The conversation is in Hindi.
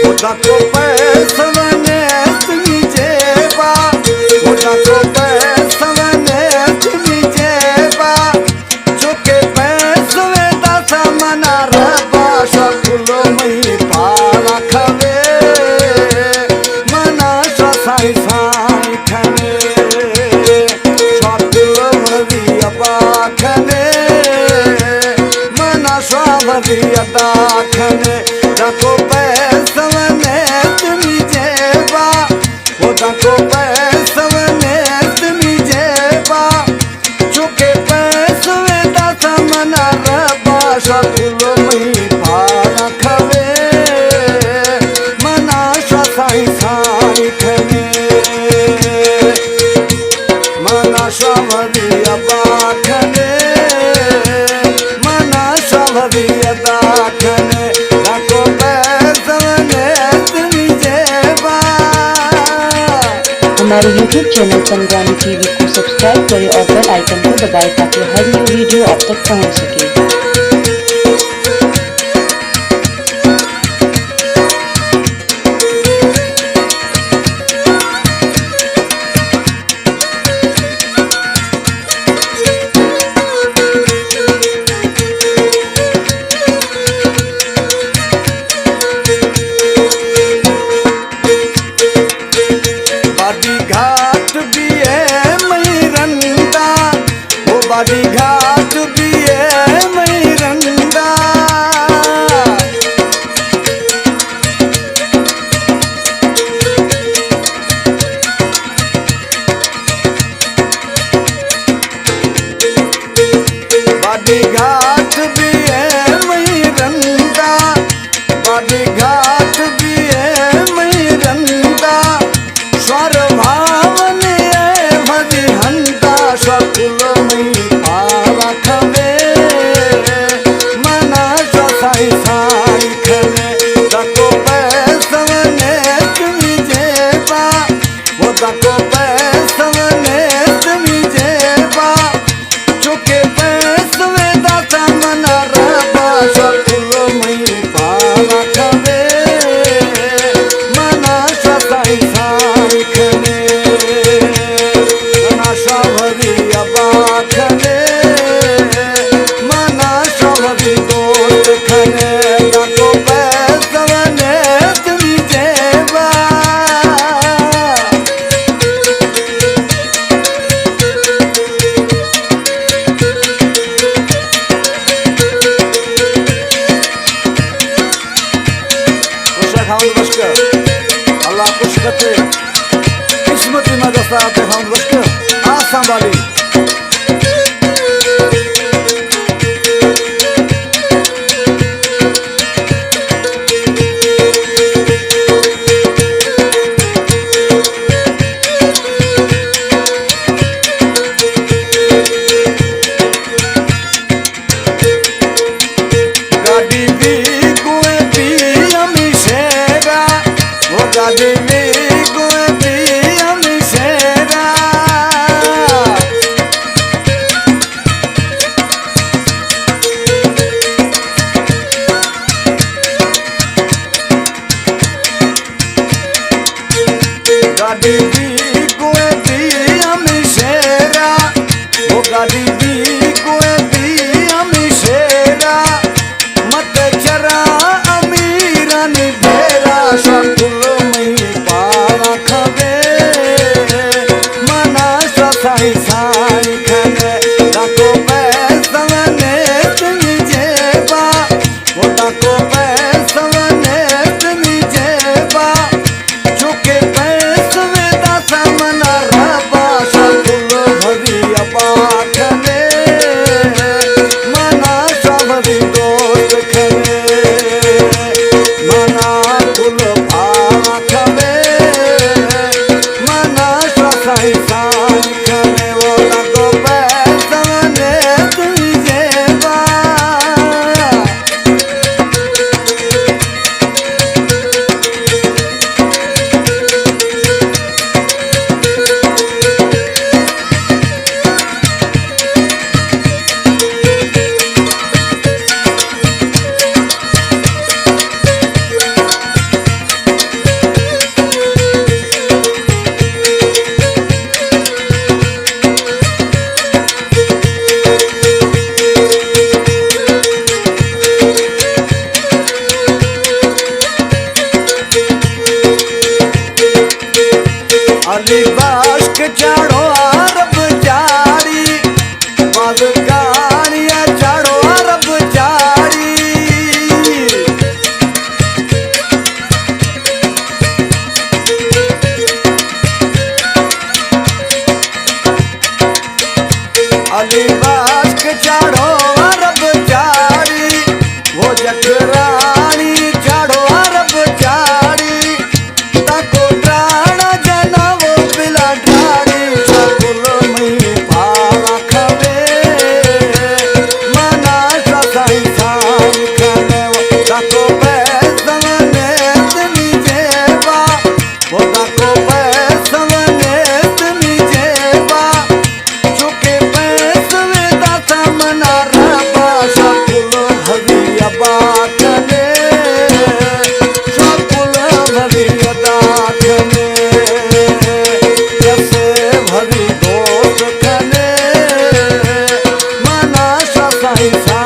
Odako pesavane tmi jeba, odako pesavane tmi jeba, choke pesave da samana raba shakulo mai pala khave, mana sai sai khane, shakulo bhavi apa khane, mana bhavi apa khane, odako pesavane tmi jeba, odako pesavane tmi jeba, choke pesave da samana raba shakulo mai pala khave, mana sai sai khane, mana bhavi apa khane, mana bhavi apa khane, odako pesavane tmi jeba। हमारे YouTube चैनल संग्रामी टीवी को सब्सक्राइब करें और बेल आइकन को दबाएं ताकि हर न्यू वीडियो आप तक पहुंच सके। बाड़ी घाट भी है मैरंदा, वो बाड़ी घाट भी है मैरंदा, बाड़ी घाट भी है मैरंदा, बाड़ी घाट भी है मैरंदा, स्वर भावने भजी हंता शकुलो मई पाला खवे, मना साई साई खवे, दको पैसवने तुमी जेबा, वो दको पैसवने तुमी जेबा, चुके पैसवे दाता मना रबा शकुलो मई पाला खवे, मना साई साई खवे, मना भरी अबा खवे, मना भरी दोस्त खवे, दको पैसवने तुमी जेबा। खाऊन बसक अल्लाह खुश रखे, किस्मती में दस्ता आते खाऊन बसक आ संभाली। गाड़ी भी गुए भी अमी शेरा, वो गाड़ी भी गुए भी अमी शेरा, गाड़ी भी गुए भी अमी शेरा, वो गाड़ी भी गुए भी अमी शेरा, मत चरा अमीरा नि भेरा शकुलो मई पाला खवे, मना साई साई खवे, दको पैसवने तुमी जेबा, वो दको पैसवने तुमी जेबा, चुके पैसवे दाता मना रबा शकुलो भरी अपा खवे, मना भरी दोस्त खवे, मना कुल भाला खवे, मना साई साई खवे, वो दको पैसवने तुमी जेबा। ऐसा